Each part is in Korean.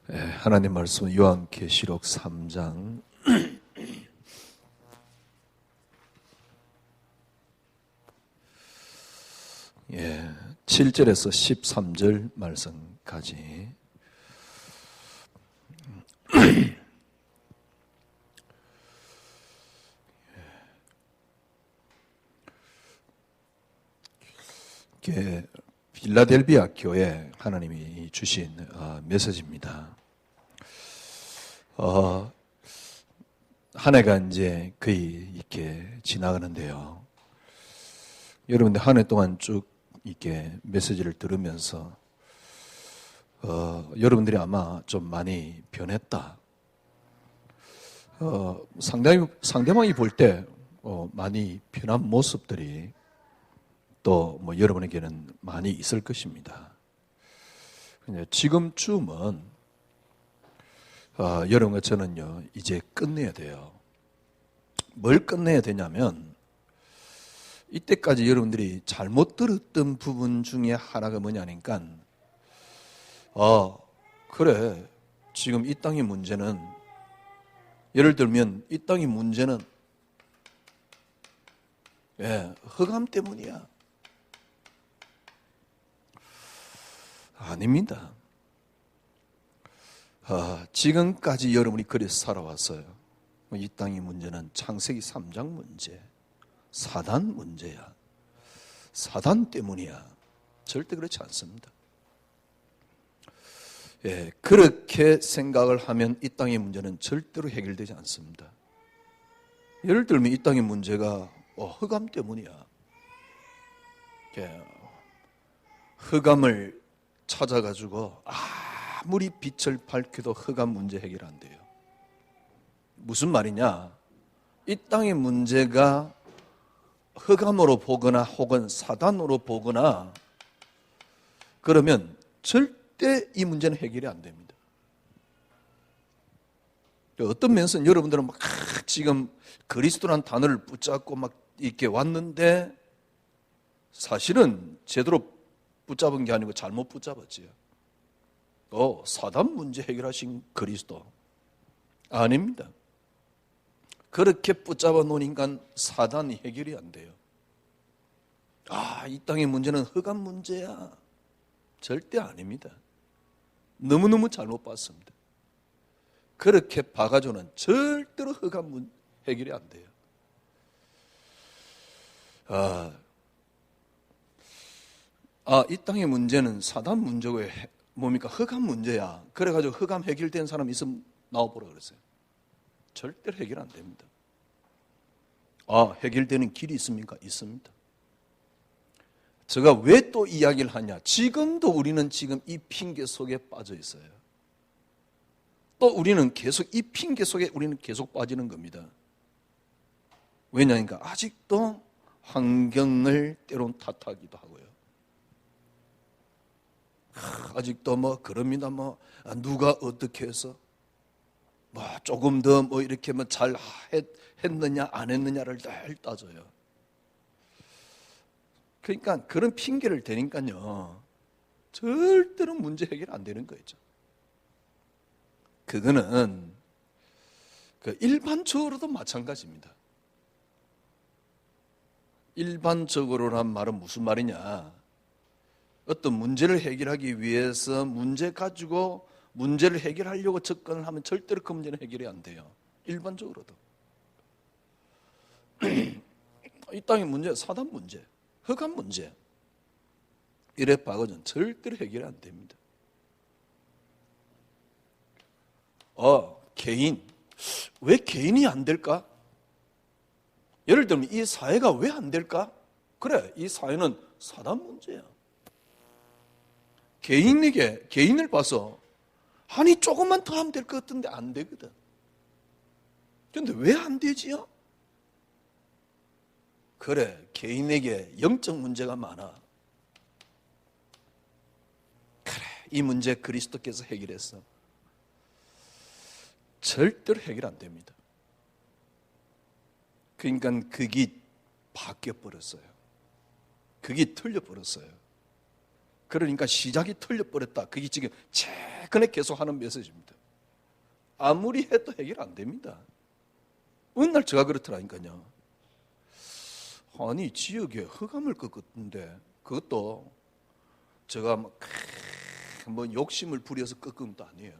하나님 말씀 요한계시록 3장 7절에서 13절 말씀까지. 이게 필라델비아 교회 하나님이 주신 메시지입니다. 한 해가 이제 거의 이렇게 지나가는데요. 여러분들 한 해 동안 쭉 이렇게 메시지를 들으면서 여러분들이 아마 좀 많이 변했다. 상대방이 볼 때 많이 변한 모습들이 또 여러분에게는 많이 있을 것입니다. 지금쯤은 여러분과 저는요 이제 끝내야 돼요. 뭘 끝내야 되냐면 이때까지 여러분들이 잘못 들었던 부분 중에 하나가 뭐냐니까 그래 지금 이 땅의 문제는 예를 들면 이 땅의 문제는 흑암 때문이야. 아닙니다. 지금까지 여러분이 그래서 살아왔어요. 이 땅의 문제는 창세기 3장 문제, 사단 문제야. 사단 때문이야. 절대 그렇지 않습니다. 그렇게 생각을 하면 이 땅의 문제는 절대로 해결되지 않습니다. 예를 들면 이 땅의 문제가 흑암 때문이야. 흑암을 찾아가지고 아무리 빛을 밝혀도 흑암 문제 해결 안 돼요. 무슨 말이냐? 이 땅의 문제가 흑암으로 보거나 혹은 사단으로 보거나 그러면 절대 이 문제는 해결이 안 됩니다. 어떤 면에서는 여러분들은 막 지금 그리스도란 단어를 붙잡고 막 이렇게 왔는데 사실은 제대로 붙잡은 게 아니고 잘못 붙잡았지요. 사단 문제 해결하신 그리스도 아닙니다. 그렇게 붙잡아 놓은 인간 사단이 해결이 안 돼요. 이 땅의 문제는 흑암 문제야. 절대 아닙니다. 너무너무 잘못 봤습니다. 그렇게 봐가지고는 절대로 흑암 문제 해결이 안 돼요. 이 땅의 문제는 사단 문제고 뭡니까? 흑암 문제야. 그래가지고 흑암 해결된 사람 있으면 나와보라 그랬어요. 절대로 해결 안 됩니다. 해결되는 길이 있습니까? 있습니다. 제가 왜 또 이야기를 하냐? 지금도 우리는 지금 이 핑계 속에 빠져 있어요. 또 우리는 계속 이 핑계 속에 우리는 계속 빠지는 겁니다. 왜냐니까 아직도 환경을 때론 탓하기도 하고요. 아직도 그럽니다. 누가 어떻게 해서 조금 더 이렇게 잘 했느냐 안 했느냐를 늘 따져요. 그러니까 그런 핑계를 대니까요 절대로 문제 해결 안 되는 거죠. 그거는 일반적으로도 마찬가지입니다. 일반적으로란 말은 무슨 말이냐? 어떤 문제를 해결하기 위해서 문제 가지고 문제를 해결하려고 접근을 하면 절대로 그 문제는 해결이 안 돼요. 일반적으로도. 이 땅의 문제, 사단 문제, 흑암 문제 이래 봐가지고는 절대로 해결이 안 됩니다. 개인. 왜 개인이 안 될까? 예를 들면 이 사회가 왜 안 될까? 그래, 이 사회는 사단 문제야. 개인을 봐서 조금만 더 하면 될 것 같은데 안 되거든. 그런데 왜 안 되지요? 그래, 개인에게 영적 문제가 많아. 그래, 이 문제 그리스도께서 해결했어. 절대로 해결 안 됩니다. 그러니까 그게 바뀌어버렸어요. 그게 틀려버렸어요. 그러니까 시작이 틀려버렸다. 그게 지금 제가 최근에 계속하는 메시지입니다. 아무리 해도 해결 안 됩니다. 어느 날 제가 그렇더라니까요. 아니 지역에 흑암을 꺾었는데 그것도 제가 뭐 욕심을 부려서 꺾은 것도 아니에요.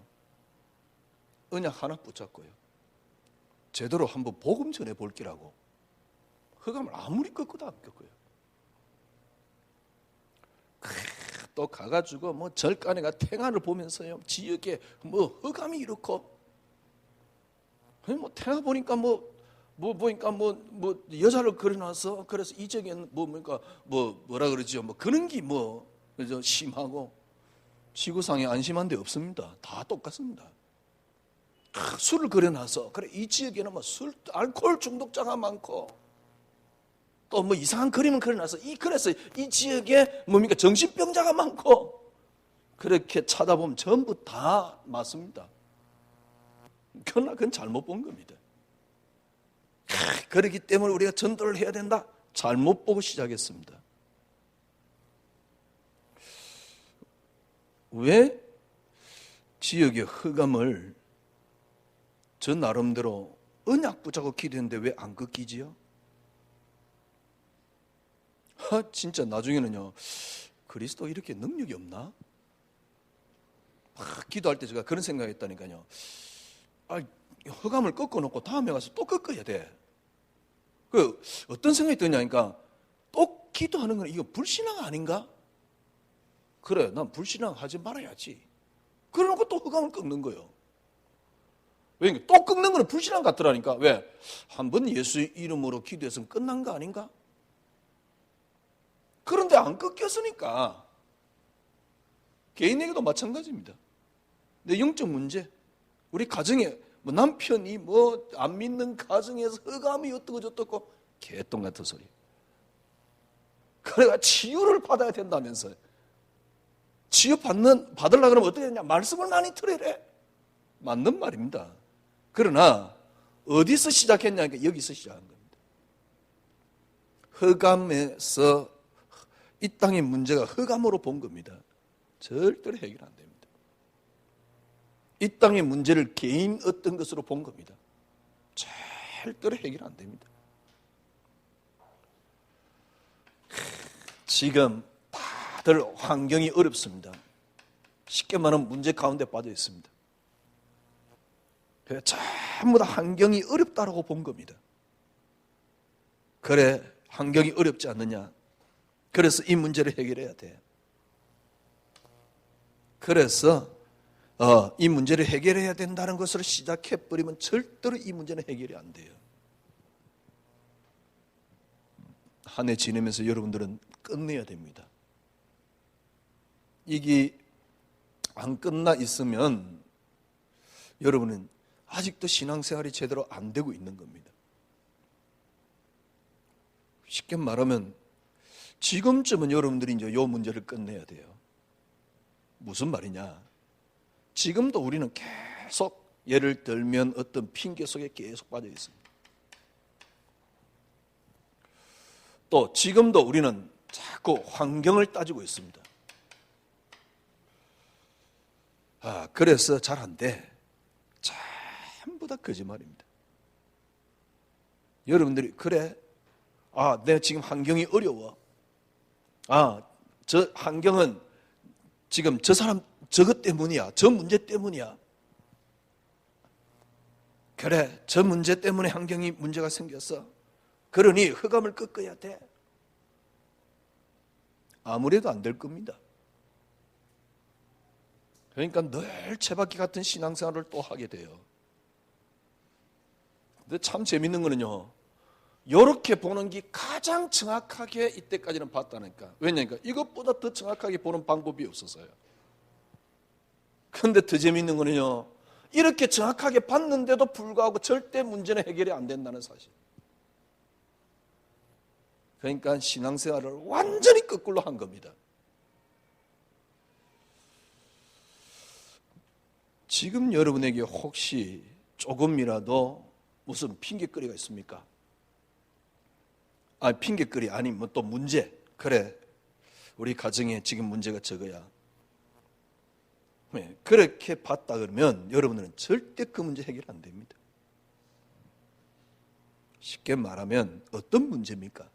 언약 하나 붙잡고요. 제대로 한번 복음 전해 볼기라고 흑암을 아무리 꺾어도 안 꺾어요. 또 가가지고 뭐 절간에가 태안을 보면서요 지역에 뭐 흑암이 이렇고 뭐 태안 보니까 보니까 여자를 그려놔서 그래서 이 지역에는 뭐라 그러죠 뭐 그런 게 그죠 심하고 지구상에 안심한 데 없습니다. 다 똑같습니다. 술을 그려놔서 그래 이 지역에는 알코올 중독자가 많고 또 뭐 이상한 그림을 그려놔서 그래서 이 지역에 정신병자가 많고 그렇게 찾아보면 전부 다 맞습니다. 그러나 그건 잘못 본 겁니다. 그렇기 때문에 우리가 전도를 해야 된다. 잘못 보고 시작했습니다. 왜 지역의 흑암을 저 나름대로 언약 붙잡고 기도했는데 왜 안 꺾이지요? 진짜 나중에는요 그리스도 이렇게 능력이 없나? 기도할 때 제가 그런 생각했다니까요. 흑암을 꺾어놓고 다음에 가서 또 꺾어야 돼. 어떤 생각이 드냐니까 또 기도하는 건 이거 불신앙 아닌가? 그래 난 불신앙 하지 말아야지. 그러놓고 또 흑암을 꺾는 거예요. 왜냐면 또 꺾는 거는 불신앙 같더라니까. 왜? 한 번 예수 이름으로 기도했으면 끝난 거 아닌가? 그런데 안 꺾였으니까 개인에게도 마찬가지입니다. 내 영적 문제, 우리 가정에 남편이 안 믿는 가정에서 흑암이 어떻고 저떻고 개똥 같은 소리. 그래가 치유를 받아야 된다면서요. 치유 받으려고 그러면 어떻게 되냐? 말씀을 많이 들으래. 맞는 말입니다. 그러나 어디서 시작했냐니까 여기서 시작한 겁니다. 흑암에서 이 땅의 문제가 흑암으로 본 겁니다. 절대로 해결 안 됩니다. 이 땅의 문제를 개인 어떤 것으로 본 겁니다. 절대로 해결 안 됩니다. 지금 다들 환경이 어렵습니다. 쉽게 말하면 문제 가운데 빠져 있습니다. 그래서 전부 다 환경이 어렵다라고 본 겁니다. 그래 환경이 어렵지 않느냐? 그래서 이 문제를 해결해야 돼. 그래서 이 문제를 해결해야 된다는 것을 시작해버리면 절대로 이 문제는 해결이 안 돼요. 한 해 지내면서 여러분들은 끝내야 됩니다. 이게 안 끝나 있으면 여러분은 아직도 신앙생활이 제대로 안 되고 있는 겁니다. 쉽게 말하면 지금쯤은 여러분들이 이제 이 문제를 끝내야 돼요. 무슨 말이냐? 지금도 우리는 계속 예를 들면 어떤 핑계 속에 계속 빠져 있습니다. 또 지금도 우리는 자꾸 환경을 따지고 있습니다. 그래서 잘 안 돼. 전부 다 거짓말입니다. 여러분들이 그래? 내가 지금 환경이 어려워. 저 환경은 지금 저 사람 저것 때문이야. 저 문제 때문이야. 그래, 저 문제 때문에 환경이 문제가 생겼어. 그러니 흑암을 꺾어야 돼. 아무래도 안 될 겁니다. 그러니까 늘 채바퀴 같은 신앙생활을 또 하게 돼요. 근데 참 재밌는 거는요, 이렇게 보는 게 가장 정확하게 이때까지는 봤다니까. 왜냐니까 이것보다 더 정확하게 보는 방법이 없었어요. 그런데 더 재밌는 거는요, 이렇게 정확하게 봤는데도 불구하고 절대 문제는 해결이 안 된다는 사실. 그러니까 신앙생활을 완전히 거꾸로 한 겁니다. 지금 여러분에게 혹시 조금이라도 무슨 핑계거리가 있습니까? 핑계거리 아니면 또 문제. 그래, 우리 가정에 지금 문제가 저거야. 그렇게 봤다 그러면 여러분들은 절대 그 문제 해결 안 됩니다. 쉽게 말하면 어떤 문제입니까?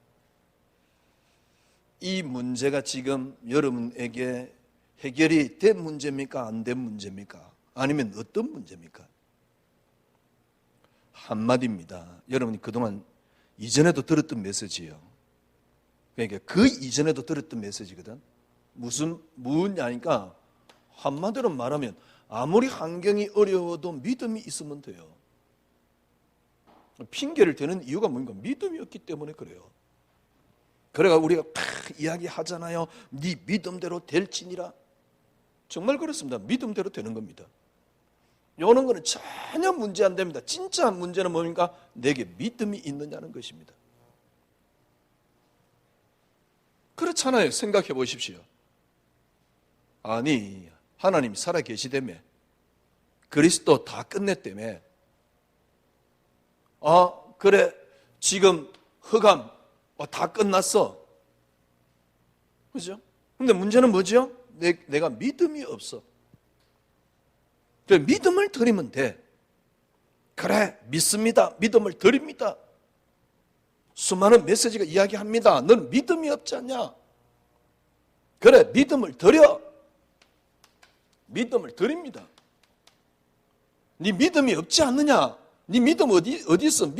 이 문제가 지금 여러분에게 해결이 된 문제입니까? 안 된 문제입니까? 아니면 어떤 문제입니까? 한마디입니다. 여러분이 그동안 이전에도 들었던 메시지예요. 그러니까 그 이전에도 들었던 메시지거든. 뭐냐니까 한마디로 말하면 아무리 환경이 어려워도 믿음이 있으면 돼요. 핑계를 대는 이유가 뭔가 믿음이 없기 때문에 그래요. 그래가 우리가 이야기하잖아요. 네 믿음대로 될지니라. 정말 그렇습니다. 믿음대로 되는 겁니다. 요런 거는 전혀 문제 안 됩니다. 진짜 문제는 뭡니까? 내게 믿음이 있느냐는 것입니다. 그렇잖아요. 생각해 보십시오. 아니, 하나님이 살아 계시다며, 그리스도 다 끝냈다며, 그래, 지금 흑암 다 끝났어. 그죠? 근데 문제는 뭐죠? 내가 믿음이 없어. 믿음을 드리면 돼. 그래, 믿습니다. 믿음을 드립니다. 수많은 메시지가 이야기합니다. 넌 믿음이 없지 않냐? 그래, 믿음을 드려. 믿음을 드립니다. 네 믿음이 없지 않느냐? 네 믿음 어디 있어?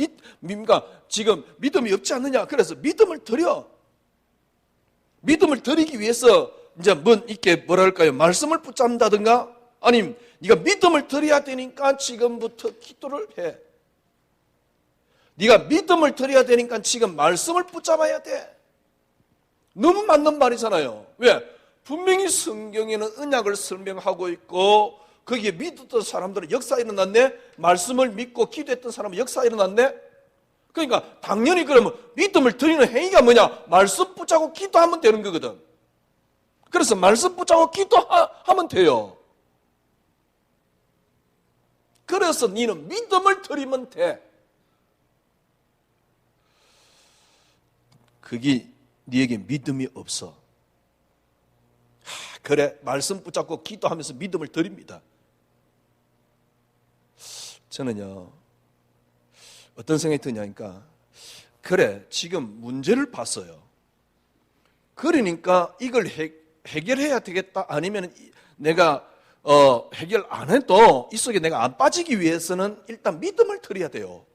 지금 믿음이 없지 않느냐? 그래서 믿음을 드려. 믿음을 드리기 위해서 이제 뭐랄까요? 말씀을 붙잡는다든가, 아니면 네가 믿음을 드려야 되니까 지금부터 기도를 해. 네가 믿음을 드려야 되니까 지금 말씀을 붙잡아야 돼. 너무 맞는 말이잖아요. 왜? 분명히 성경에는 언약을 설명하고 있고 거기에 믿었던 사람들은 역사 일어났네. 말씀을 믿고 기도했던 사람은 역사 일어났네. 그러니까 당연히 그러면 믿음을 드리는 행위가 뭐냐? 말씀 붙잡고 기도하면 되는 거거든. 그래서 말씀 붙잡고 기도하면 돼요. 그래서 너는 믿음을 드리면 돼. 그게 네에게 믿음이 없어. 그래, 말씀 붙잡고 기도하면서 믿음을 드립니다. 저는요, 어떤 생각이 드냐니까, 그래, 지금 문제를 봤어요. 그러니까 이걸 해결해야 되겠다. 아니면 내가 해결 안 해도 이 속에 내가 안 빠지기 위해서는 일단 믿음을 드려야 돼요.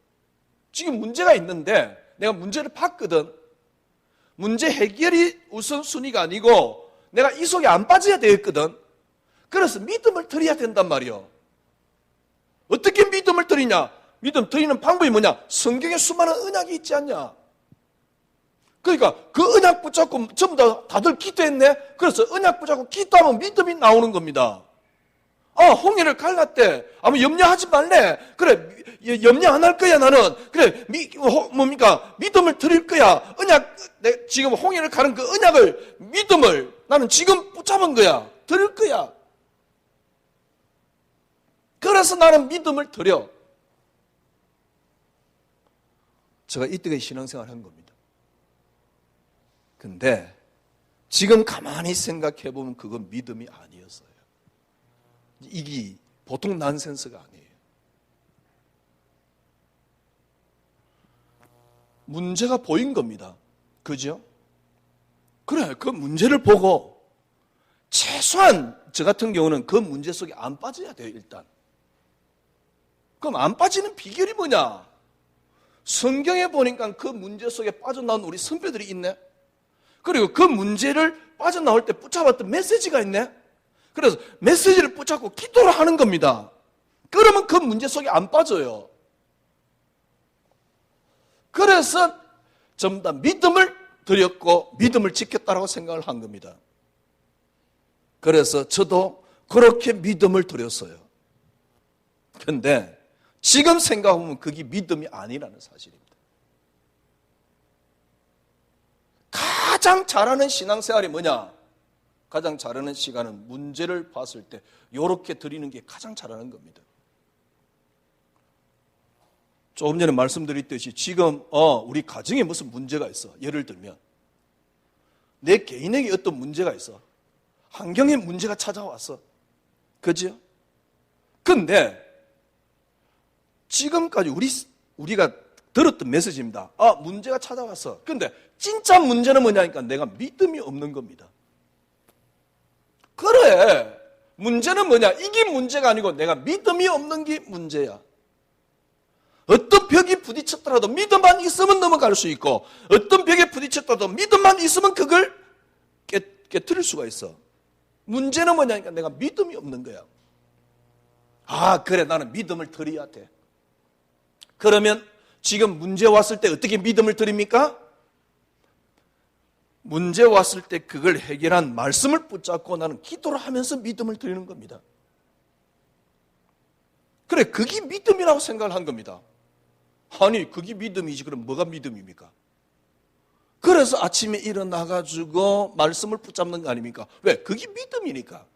지금 문제가 있는데 내가 문제를 봤거든. 문제 해결이 우선순위가 아니고 내가 이 속에 안 빠져야 되겠거든. 그래서 믿음을 드려야 된단 말이요. 어떻게 믿음을 드리냐? 믿음 드리는 방법이 뭐냐? 성경에 수많은 언약이 있지 않냐? 그러니까 그 언약 붙잡고 전부 다들 기도했네. 그래서 언약 붙잡고 기도하면 믿음이 나오는 겁니다. 홍해를 갈랐대. 아무 염려하지 말래. 그래, 염려 안 할 거야 나는. 그래, 믿음을 드릴 거야. 지금 홍해를 가는 그 언약을, 믿음을 나는 지금 붙잡은 거야. 드릴 거야. 그래서 나는 믿음을 드려. 제가 이때까지 신앙생활을 한 겁니다. 근데 지금 가만히 생각해 보면 그건 믿음이 아니었어요. 이게 보통 난센스가 아니에요. 문제가 보인 겁니다. 그죠? 그래, 그 문제를 보고 최소한 저 같은 경우는 그 문제 속에 안 빠져야 돼요, 일단. 그럼 안 빠지는 비결이 뭐냐? 성경에 보니까 그 문제 속에 빠져나온 우리 선배들이 있네. 그리고 그 문제를 빠져나올 때 붙잡았던 메시지가 있네. 그래서 메시지를 붙잡고 기도를 하는 겁니다. 그러면 그 문제 속에 안 빠져요. 그래서 전부 다 믿음을 드렸고 믿음을 지켰다라고 생각을 한 겁니다. 그래서 저도 그렇게 믿음을 드렸어요. 그런데 지금 생각해보면 그게 믿음이 아니라는 사실입니다. 가장 잘하는 신앙생활이 뭐냐? 가장 잘하는 시간은 문제를 봤을 때 이렇게 드리는 게 가장 잘하는 겁니다. 조금 전에 말씀드렸듯이 지금 우리 가정에 무슨 문제가 있어. 예를 들면 내 개인에게 어떤 문제가 있어. 환경에 문제가 찾아왔어. 그죠? 근데 지금까지 우리가 들었던 메시지입니다. 문제가 찾아왔어. 근데 진짜 문제는 뭐냐니까 내가 믿음이 없는 겁니다. 그래. 문제는 뭐냐? 이게 문제가 아니고 내가 믿음이 없는 게 문제야. 어떤 벽이 부딪혔더라도 믿음만 있으면 넘어갈 수 있고, 어떤 벽에 부딪혔더라도 믿음만 있으면 그걸 깨트릴 수가 있어. 문제는 뭐냐니까 내가 믿음이 없는 거야. 그래, 나는 믿음을 드려야 돼. 그러면 지금 문제 왔을 때 어떻게 믿음을 드립니까? 문제 왔을 때 그걸 해결한 말씀을 붙잡고 나는 기도를 하면서 믿음을 드리는 겁니다. 그래, 그게 믿음이라고 생각을 한 겁니다. 아니, 그게 믿음이지. 그럼 뭐가 믿음입니까? 그래서 아침에 일어나가지고 말씀을 붙잡는 거 아닙니까? 왜? 그게 믿음이니까.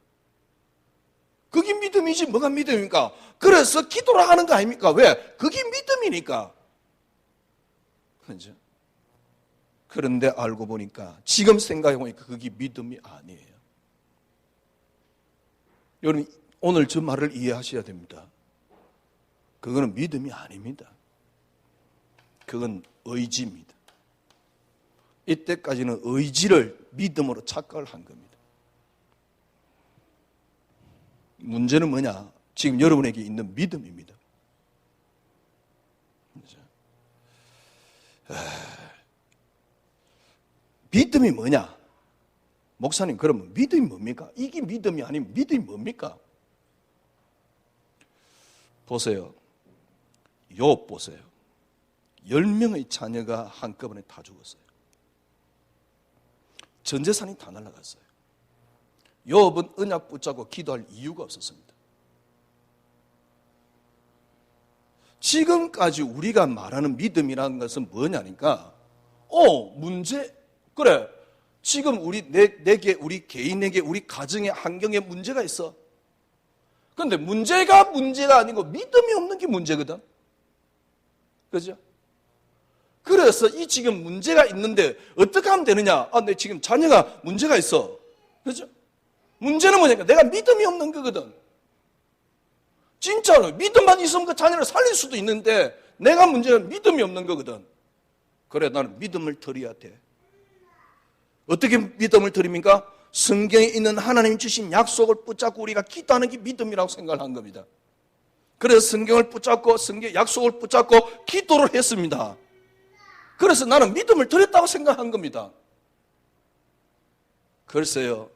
그게 믿음이지 뭐가 믿음입니까? 그래서 기도를 하는 거 아닙니까? 왜? 그게 믿음이니까. 그렇죠? 그런데 알고 보니까, 지금 생각해 보니까 그게 믿음이 아니에요. 여러분, 오늘 저 말을 이해하셔야 됩니다. 그거는 믿음이 아닙니다. 그건 의지입니다. 이때까지는 의지를 믿음으로 착각을 한 겁니다. 문제는 뭐냐? 지금 여러분에게 있는 믿음입니다. 믿음이 뭐냐? 목사님, 그러면 믿음이 뭡니까? 이게 믿음이 아니면 믿음이 뭡니까? 보세요. 욥 보세요. 10명의 자녀가 한꺼번에 다 죽었어요. 전 재산이 다 날아갔어요. 욥은 언약 붙잡고 기도할 이유가 없었습니다. 지금까지 우리가 말하는 믿음이라는 것은 뭐냐니까, 그래, 지금 우리 개인에게, 우리 가정에, 환경에 문제가 있어. 그런데 문제가 아니고 믿음이 없는 게 문제거든. 그죠? 그래서 이 지금 문제가 있는데 어떻게 하면 되느냐? 내 지금 자녀가 문제가 있어. 그죠? 문제는 뭐냐니까 내가 믿음이 없는 거거든. 진짜로 믿음만 있으면 그 자녀를 살릴 수도 있는데 내가 문제는 믿음이 없는 거거든. 그래, 나는 믿음을 드려야 돼. 어떻게 믿음을 드립니까? 성경에 있는 하나님 주신 약속을 붙잡고 우리가 기도하는 게 믿음이라고 생각을 한 겁니다. 그래서 성경을 붙잡고, 성경 약속을 붙잡고 기도를 했습니다. 그래서 나는 믿음을 드렸다고 생각한 겁니다. 글쎄요,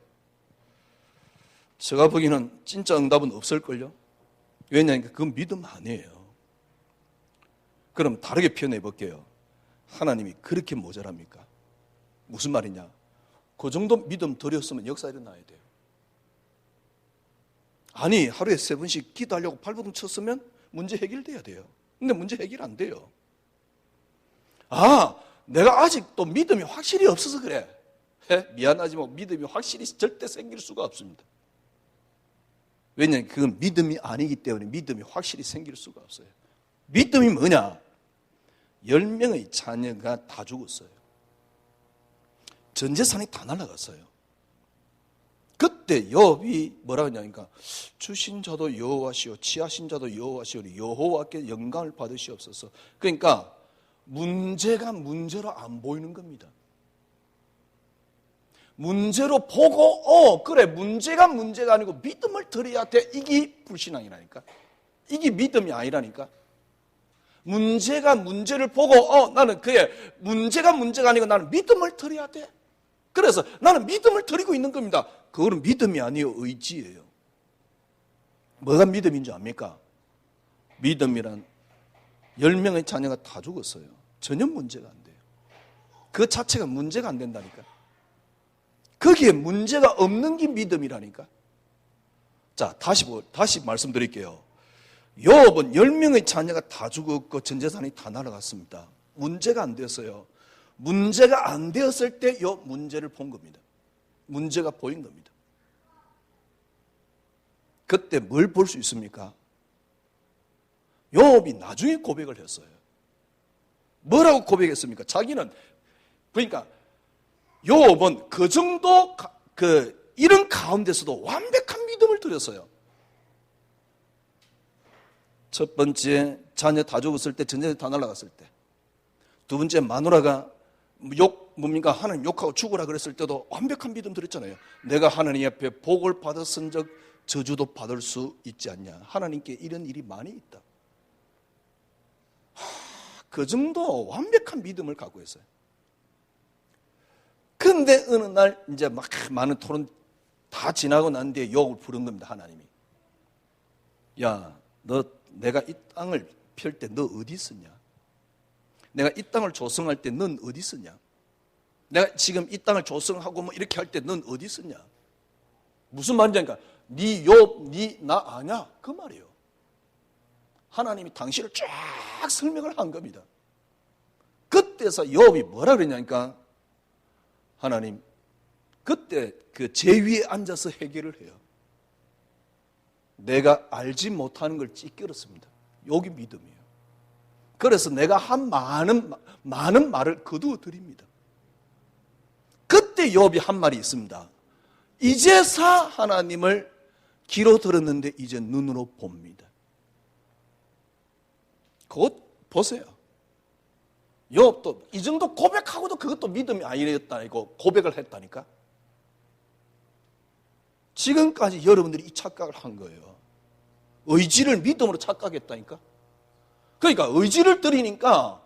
제가 보기에는 진짜 응답은 없을걸요. 왜냐하면 그건 믿음 아니에요. 그럼 다르게 표현해 볼게요. 하나님이 그렇게 모자랍니까? 무슨 말이냐? 그 정도 믿음 드렸으면 역사 일어나야 돼요. 아니, 하루에 3번씩 기도하려고 발버둥 쳤으면 문제 해결돼야 돼요. 근데 문제 해결 안 돼요. 내가 아직도 믿음이 확실히 없어서 그래. 미안하지만 믿음이 확실히 절대 생길 수가 없습니다. 왜냐하면 그건 믿음이 아니기 때문에 믿음이 확실히 생길 수가 없어요. 믿음이 뭐냐? 10명의 자녀가 다 죽었어요. 전 재산이 다 날아갔어요. 그때 욥이 뭐라고 하냐니까, 주신 자도 여호와시오, 취하신 자도 여호와시오, 여호와께 영광을 받으시옵소서. 그러니까 문제가 문제로 안 보이는 겁니다. 문제로 보고 그래, 문제가 아니고 믿음을 드려야 돼. 이게 불신앙이라니까. 이게 믿음이 아니라니까. 문제가 문제를 보고 나는 그래, 문제가 아니고 나는 믿음을 드려야 돼. 그래서 나는 믿음을 드리고 있는 겁니다. 그거는 믿음이 아니에요, 의지예요. 뭐가 믿음인 줄 압니까? 믿음이란 10명의 자녀가 다 죽었어요. 전혀 문제가 안 돼요. 그 자체가 문제가 안 된다니까. 거기에 문제가 없는 게 믿음이라니까. 자, 다시 말씀드릴게요. 욥은 10명의 자녀가 다 죽었고 전 재산이 다 날아갔습니다. 문제가 안 되었어요. 문제가 안 되었을 때 욥 문제를 본 겁니다. 문제가 보인 겁니다. 그때 뭘 볼 수 있습니까? 욥이 나중에 고백을 했어요. 뭐라고 고백했습니까? 자기는, 그러니까 욥은 그 정도 이런 가운데서도 완벽한 믿음을 드렸어요. 첫 번째 자녀 다 죽었을 때, 전쟁에 다 날아갔을 때. 두 번째 마누라가 하나님 욕하고 죽으라 그랬을 때도 완벽한 믿음 들었잖아요. 내가 하나님 앞에 복을 받았은 적 저주도 받을 수 있지 않냐. 하나님께 이런 일이 많이 있다. 그 정도 완벽한 믿음을 갖고 있어요. 그런데 어느 날 이제 막 많은 토론 다 지나고 난 뒤에 욥을 부른 겁니다. 하나님이. 야, 너 내가 이 땅을 펼 때 너 어디 있었냐? 내가 이 땅을 조성할 때 넌 어디 있었냐? 내가 지금 이 땅을 조성하고 뭐 이렇게 할 때 넌 어디 있었냐? 무슨 말이냐니까 네 욥, 네 나 아냐? 그 말이에요. 하나님이 당신을 쫙 설명을 한 겁니다. 그때서 욥이 뭐라 그랬냐니까 하나님 그때 그 제위에 앉아서 해결을 해요. 내가 알지 못하는 걸 찌끄렸습니다. 여기 믿음이에요. 그래서 내가 한 많은 말을 거두어 드립니다. 그때 욥이 한 말이 있습니다. 이제사 하나님을 귀로 들었는데 이제 눈으로 봅니다. 그것 보세요. 욥도 이 정도 고백하고도 그것도 믿음이 아니었다니까 고백을 했다니까. 지금까지 여러분들이 이 착각을 한 거예요. 의지를 믿음으로 착각했다니까. 그러니까 의지를 드리니까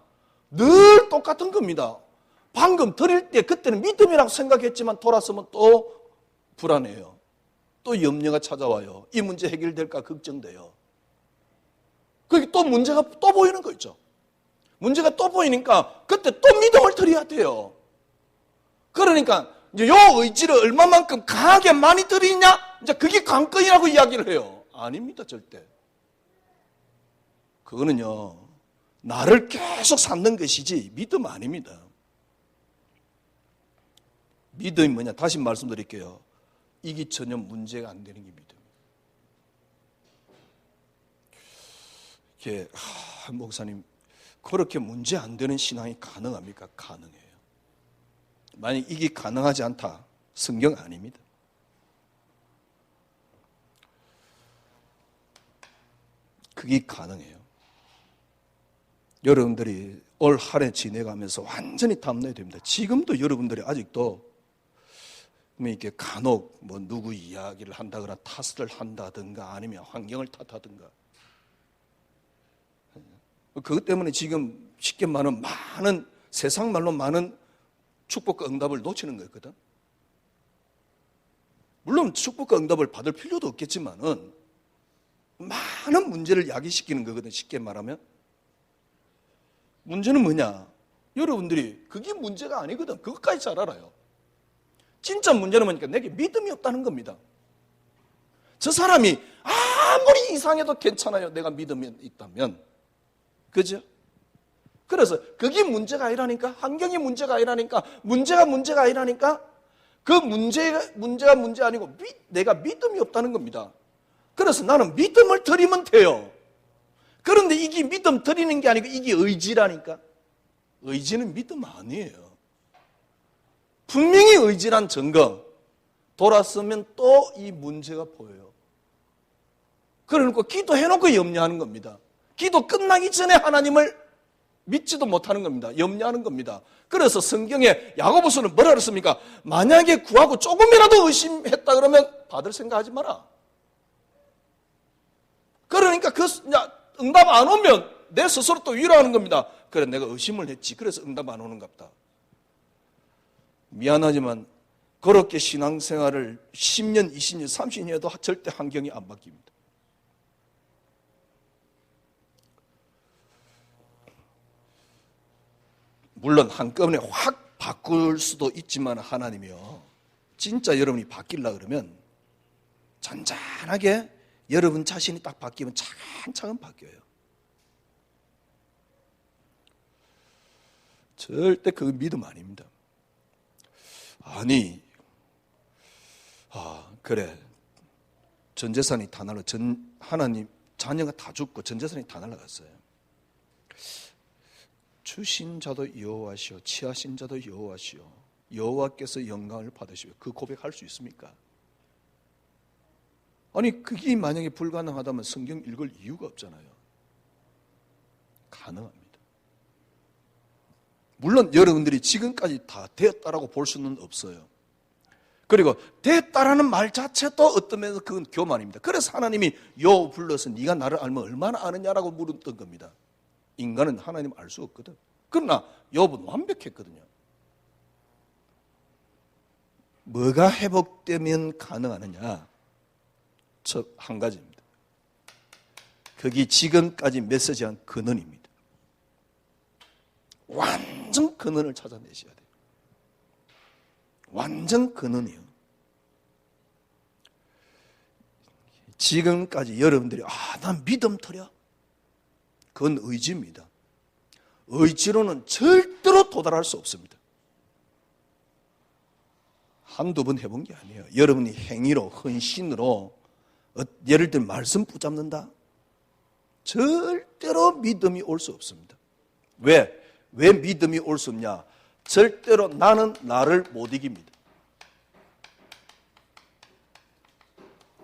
늘 똑같은 겁니다. 방금 드릴 때 그때는 믿음이라고 생각했지만 돌아서면 또 불안해요. 또 염려가 찾아와요. 이 문제 해결될까 걱정돼요. 그게 또 문제가 또 보이는 거 있죠. 문제가 또 보이니까 그때 또 믿음을 드려야 돼요. 그러니까 이제 요 의지를 얼마만큼 강하게 많이 드리냐? 이제 그게 관건이라고 이야기를 해요. 아닙니다, 절대. 그거는요, 나를 계속 삼는 것이지 믿음 아닙니다. 믿음이 뭐냐? 다시 말씀드릴게요. 이게 전혀 문제가 안 되는 게 믿음이에요. 이게 목사님 그렇게 문제 안 되는 신앙이 가능합니까? 가능해요. 만약 이게 가능하지 않다, 성경 아닙니다. 그게 가능해요. 여러분들이 올 한 해 지내가면서 완전히 담내야 됩니다. 지금도 여러분들이 아직도 이렇게 간혹 뭐 누구 이야기를 한다거나 탓을 한다든가 아니면 환경을 탓하든가 그것 때문에 지금 쉽게 말하면 많은 세상 말로 많은 축복과 응답을 놓치는 거였거든. 물론 축복과 응답을 받을 필요도 없겠지만은 많은 문제를 야기시키는 거거든. 쉽게 말하면 문제는 뭐냐? 여러분들이 그게 문제가 아니거든. 그것까지 잘 알아요. 진짜 문제는 뭐니까 내게 믿음이 없다는 겁니다. 저 사람이 아무리 이상해도 괜찮아요. 내가 믿음이 있다면. 그죠? 그래서 그게 문제가 아니라니까. 환경이 문제가 아니라니까. 문제가 아니라니까. 그 문제가 문제 아니고 내가 믿음이 없다는 겁니다. 그래서 나는 믿음을 드리면 돼요. 그런데 이게 믿음 드리는 게 아니고 이게 의지라니까. 의지는 믿음 아니에요. 분명히 의지란 증거. 돌아서면 또 이 문제가 보여요. 그러니까 기도해놓고 염려하는 겁니다. 기도 끝나기 전에 하나님을 믿지도 못하는 겁니다. 염려하는 겁니다. 그래서 성경에 야고보서는 뭐라 그랬습니까? 만약에 구하고 조금이라도 의심했다 그러면 받을 생각하지 마라. 그러니까 그 응답 안 오면 내 스스로 또 위로하는 겁니다. 그래 내가 의심을 했지. 그래서 응답 안 오는 갑다. 미안하지만 그렇게 신앙생활을 10년, 20년, 30년 해도 절대 환경이 안 바뀝니다. 물론 한꺼번에 확 바꿀 수도 있지만 하나님이요. 진짜 여러분이 바뀌려고 그러면 잔잔하게 여러분 자신이 딱 바뀌면 차근차근 바뀌어요. 절대 그 믿음 아닙니다. 아니, 그래. 전 재산이 다 하나님 자녀가 다 죽고 전 재산이 다 날아갔어요. 주신 자도 여호와시오, 취하신 자도 여호와시오. 여호와께서 영광을 받으시오. 그 고백할 수 있습니까? 아니 그게 만약에 불가능하다면 성경 읽을 이유가 없잖아요. 가능합니다. 물론 여러분들이 지금까지 다 되었다라고 볼 수는 없어요. 그리고 됐다라는 말 자체도 어떤 면에서 그건 교만입니다. 그래서 하나님이 요 불러서 네가 나를 알면 얼마나 아느냐라고 물었던 겁니다. 인간은 하나님 알 수 없거든. 그러나 욥은 완벽했거든요. 뭐가 회복되면 가능하느냐? 첫 한 가지입니다. 그게 지금까지 메시지한 근원입니다. 완전 근원을 찾아내셔야 돼요. 완전 근원이에요. 지금까지 여러분들이 난 믿음 터려. 그건 의지입니다. 의지로는 절대로 도달할 수 없습니다. 한두 번 해본 게 아니에요. 여러분이 행위로, 헌신으로, 예를 들면 말씀 붙잡는다? 절대로 믿음이 올 수 없습니다. 왜 믿음이 올 수 없냐? 절대로 나는 나를 못 이깁니다.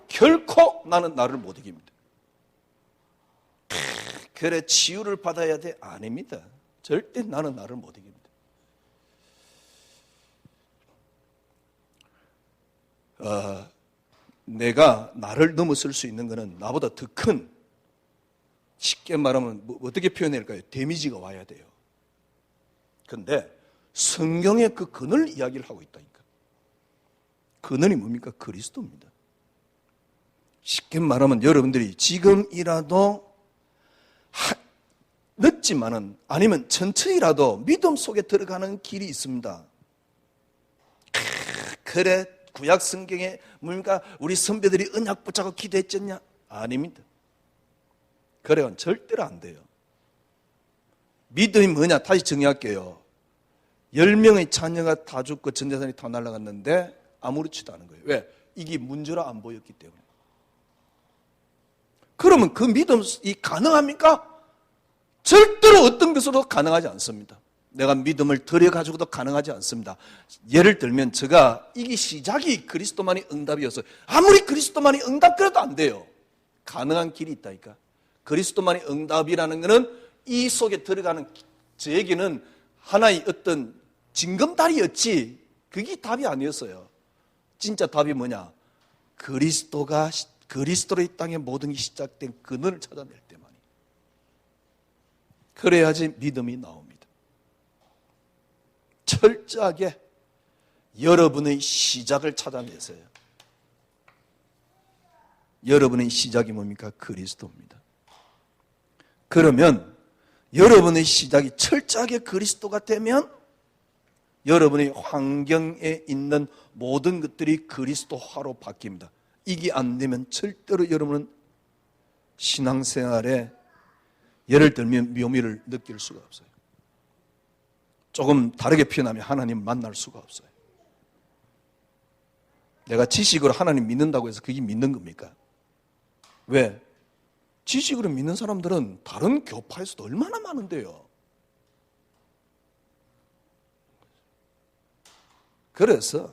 결코 나는 나를 못 이깁니다. 그래 치유를 받아야 돼? 아닙니다. 절대 나는 나를 못 이깁니다. 내가 나를 넘어설 수 있는 것은 나보다 더 큰, 쉽게 말하면 어떻게 표현할까요? 데미지가 와야 돼요. 그런데 성경의 그 근원을 이야기를 하고 있다니까. 근원이 뭡니까? 그리스도입니다. 쉽게 말하면 여러분들이 지금이라도 늦지만은 아니면 천천히라도 믿음 속에 들어가는 길이 있습니다. 그래 구약 성경에 뭡니까? 우리 선배들이 언약 붙잡고 기도했잖냐? 아닙니다. 그래요. 절대로 안 돼요. 믿음이 뭐냐? 다시 정의할게요. 10명의 자녀가 다 죽고 전 재산이 다 날아갔는데 아무렇지도 않은 거예요. 왜? 이게 문제로 안 보였기 때문에. 그러면 그 믿음이 가능합니까? 절대로 어떤 것으로도 가능하지 않습니다. 내가 믿음을 들여가지고도 가능하지 않습니다. 예를 들면 제가 이게 시작이 그리스도만이 응답이었어요. 아무리 그리스도만이 응답그래도 안 돼요. 가능한 길이 있다니까. 그리스도만이 응답이라는 것은 이 속에 들어가는 저에게는 하나의 어떤 징검다리였지 그게 답이 아니었어요. 진짜 답이 뭐냐? 그리스도로 이 땅의 모든 게 시작된 근원을 찾아낼 때만이. 그래야지 믿음이 나옵니다. 철저하게 여러분의 시작을 찾아내세요. 여러분의 시작이 뭡니까? 그리스도입니다. 그러면 여러분의 시작이 철저하게 그리스도가 되면 여러분의 환경에 있는 모든 것들이 그리스도화로 바뀝니다. 이게 안 되면 절대로 여러분은 신앙생활에 예를 들면 묘미를 느낄 수가 없어요. 조금 다르게 표현하면 하나님 만날 수가 없어요. 내가 지식으로 하나님 믿는다고 해서 그게 믿는 겁니까? 왜? 지식으로 믿는 사람들은 다른 교파에서도 얼마나 많은데요. 그래서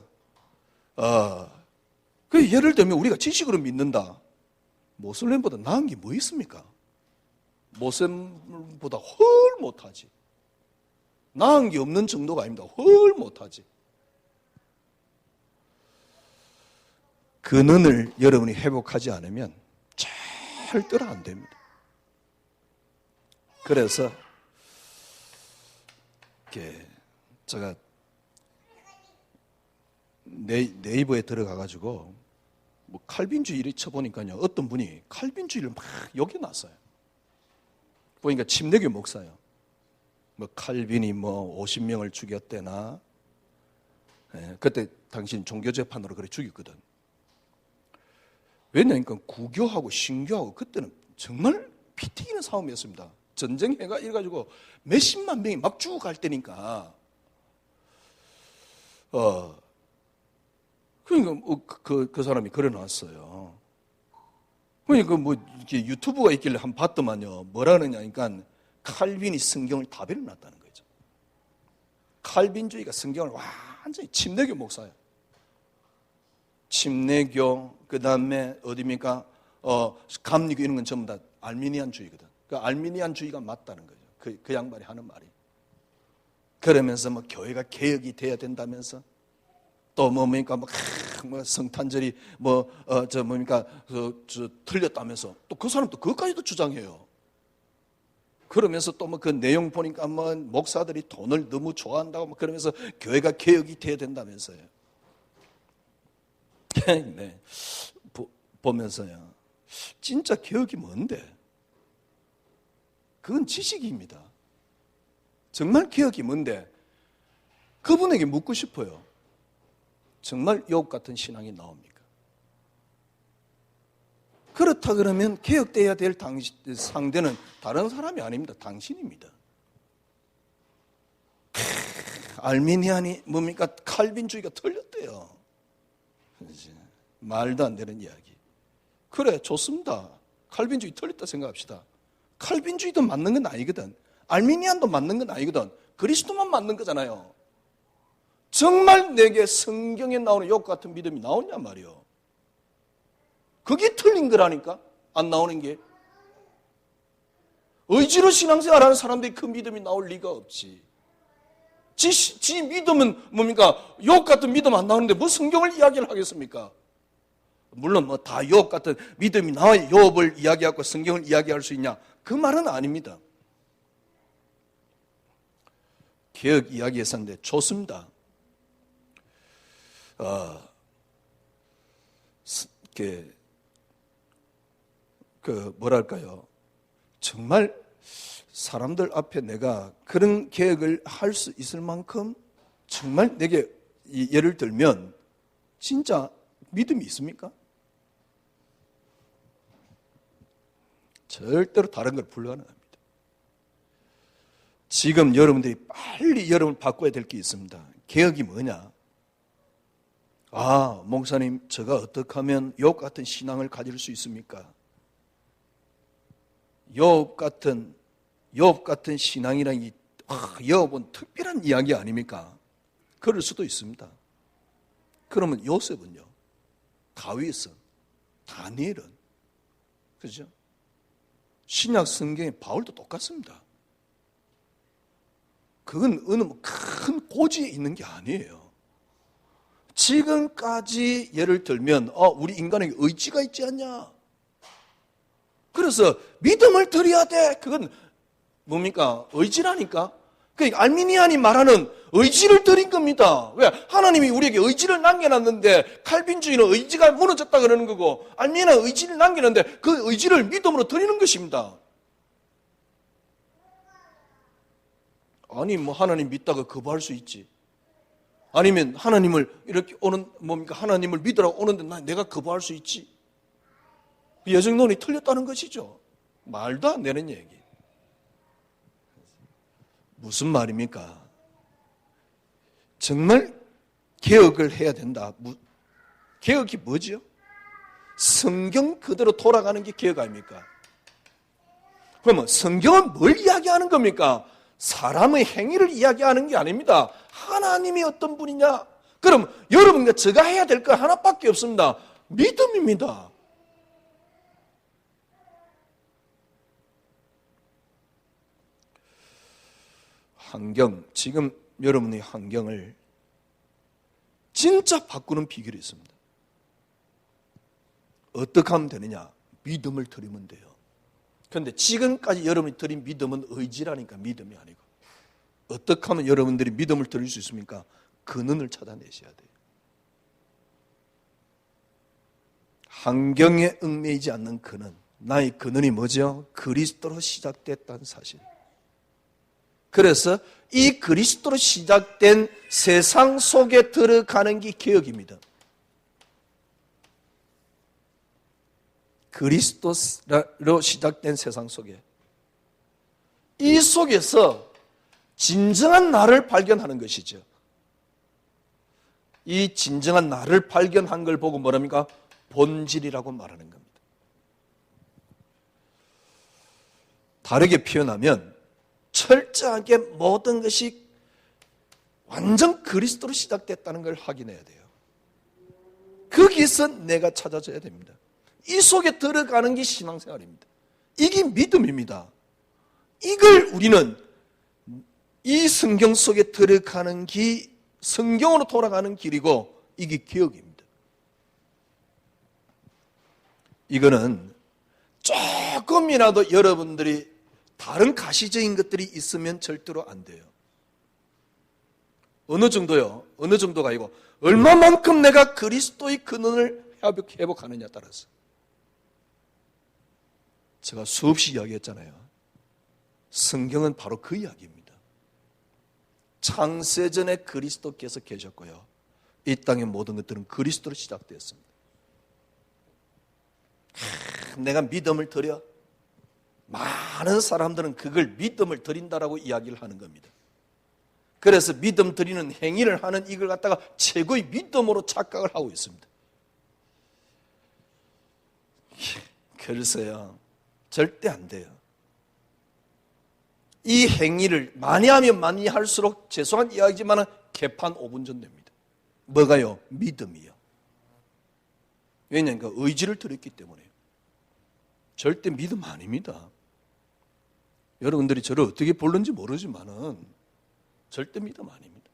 예를 들면 우리가 지식으로 믿는다. 모슬렘보다 나은 게 뭐 있습니까? 모슬렘보다 훨 못하지. 나은 게 없는 정도가 아닙니다. 훨 못하지. 근원을 여러분이 회복하지 않으면 절대로 안 됩니다. 그래서 제가 네이버에 들어가가지고 뭐 칼빈주의를 쳐보니까요, 어떤 분이 칼빈주의를 막 욕해놨어요. 보니까 침례교 목사예요. 뭐 칼빈이 뭐 50명을 죽였대나, 그때 당신 종교재판으로 그래 죽였거든. 왜냐니까 구교하고 신교하고 그때는 정말 피 튀기는 싸움이었습니다. 전쟁해가 이래가지고 몇십만 명이 막 죽어갈 때니까. 그러니까 그 사람이 그려놨어요. 그러니까 뭐 이렇게 유튜브가 있길래 한번 봤더만요. 뭐라 그러냐니까 칼빈이 성경을 다 버려놨다는 거죠. 칼빈주의가 성경을 완전히 침례교 목사예요. 침례교, 그 다음에 어디입니까? 감리교 이런 건 전부 다 알미니안주의거든. 그 알미니안주의가 맞다는 거죠. 그 양반이 하는 말이. 그러면서 뭐 교회가 개혁이 돼야 된다면서 또 뭡니까 뭐 성탄절이 틀렸다면서 또 그 사람도 그것까지도 주장해요. 그러면서 또 뭐 그 내용 보니까 뭐 목사들이 돈을 너무 좋아한다고 뭐 그러면서 교회가 개혁이 돼야 된다면서요. 네. 보면서요. 진짜 개혁이 뭔데? 그건 지식입니다. 정말 개혁이 뭔데? 그분에게 묻고 싶어요. 정말 욥 같은 신앙이 나옵니까? 그렇다 그러면 개혁돼야 될 상대는 다른 사람이 아닙니다. 당신입니다. 알미니안이 뭡니까? 칼빈주의가 틀렸대요. 말도 안 되는 이야기. 그래, 좋습니다. 칼빈주의 틀렸다 생각합시다. 칼빈주의도 맞는 건 아니거든. 알미니안도 맞는 건 아니거든. 그리스도만 맞는 거잖아요. 정말 내게 성경에 나오는 욥 같은 믿음이 나오냐 말이요. 그게 틀린 거라니까. 안 나오는 게. 의지로 신앙생활하는 사람들이 그 믿음이 나올 리가 없지. 지 믿음은 뭡니까? 욥 같은 믿음 안 나오는데 뭐 성경을 이야기를 하겠습니까? 물론 뭐 다 욥 같은 믿음이 나와야 욥을 이야기하고 성경을 이야기할 수 있냐? 그 말은 아닙니다. 개혁 이야기했었는데 좋습니다. 뭐랄까요? 정말 사람들 앞에 내가 그런 개혁을 할 수 있을 만큼 정말 내게 예를 들면 진짜 믿음이 있습니까? 절대로 다른 걸 불가능합니다. 지금 여러분들이 빨리 여러분을 바꿔야 될 게 있습니다. 개혁이 뭐냐? 목사님, 제가 어떻게 하면 욥 같은 신앙을 가질 수 있습니까? 욥 같은 신앙이란 욥은 특별한 이야기 아닙니까? 그럴 수도 있습니다. 그러면 요셉은요? 다윗은? 다니엘은? 그죠? 신약 성경의 바울도 똑같습니다. 그건 어느 큰 고지에 있는 게 아니에요. 지금까지 예를 들면 우리 인간에게 의지가 있지 않냐? 그래서 믿음을 드려야 돼. 그건 뭡니까? 의지라니까. 그러니까 알미니안이 말하는 의지를 드린 겁니다. 왜? 하나님이 우리에게 의지를 남겨놨는데 칼빈주의는 의지가 무너졌다 그러는 거고 알미니안은 의지를 남겨놨는데 그 의지를 믿음으로 드리는 것입니다. 아니 뭐 하나님 믿다가 거부할 수 있지. 아니면 하나님을 이렇게 하나님을 믿으라고 오는데 내가 거부할 수 있지. 예정론이 틀렸다는 것이죠. 말도 안 되는 얘기. 무슨 말입니까? 정말 개혁을 해야 된다. 개혁이 뭐죠? 성경 그대로 돌아가는 게 개혁 아닙니까? 그러면 성경은 뭘 이야기하는 겁니까? 사람의 행위를 이야기하는 게 아닙니다. 하나님이 어떤 분이냐? 그럼 여러분과 제가 해야 될 거 하나밖에 없습니다. 믿음입니다. 지금 여러분의 환경을 진짜 바꾸는 비결이 있습니다. 어떻게 하면 되느냐? 믿음을 드리면 돼요. 그런데 지금까지 여러분이 드린 믿음은 의지라니까 믿음이 아니고 어떻게 하면 여러분들이 믿음을 드릴 수 있습니까? 근원을 찾아내셔야 돼요. 환경에 얽매이지 않는 근원. 나의 근원이 뭐죠? 그리스도로 시작됐다는 사실. 그래서 이 그리스도로 시작된 세상 속에 들어가는 게 개혁입니다. 그리스도로 시작된 세상 속에 이 속에서 진정한 나를 발견하는 것이죠. 이 진정한 나를 발견한 걸 보고 뭐랍니까? 본질이라고 말하는 겁니다. 다르게 표현하면 철저하게 모든 것이 완전 그리스도로 시작됐다는 걸 확인해야 돼요. 거기서 내가 찾아져야 됩니다. 이 속에 들어가는 게 신앙생활입니다. 이게 믿음입니다. 이걸 우리는 이 성경 속에 들어가는 성경으로 돌아가는 길이고 이게 개혁입니다. 이거는 조금이라도 여러분들이 다른 가시적인 것들이 있으면 절대로 안 돼요. 어느 정도요? 어느 정도가 아니고 얼마만큼 내가 그리스도의 근원을 회복하느냐에 따라서. 제가 수없이 이야기했잖아요. 성경은 바로 그 이야기입니다. 창세전에 그리스도께서 계셨고요. 이 땅의 모든 것들은 그리스도로 시작되었습니다. 내가 믿음을 드려? 많은 사람들은 그걸 믿음을 드린다라고 이야기를 하는 겁니다. 그래서 믿음 드리는 행위를 하는 이걸 갖다가 최고의 믿음으로 착각을 하고 있습니다. 글쎄요, 절대 안 돼요. 이 행위를 많이 하면 많이 할수록 죄송한 이야기지만 개판 5분 전 됩니다. 뭐가요? 믿음이요. 왜냐하면 그 의지를 드렸기 때문에요. 절대 믿음 아닙니다. 여러분들이 저를 어떻게 볼는지 모르지만은 절대 믿음 아닙니다.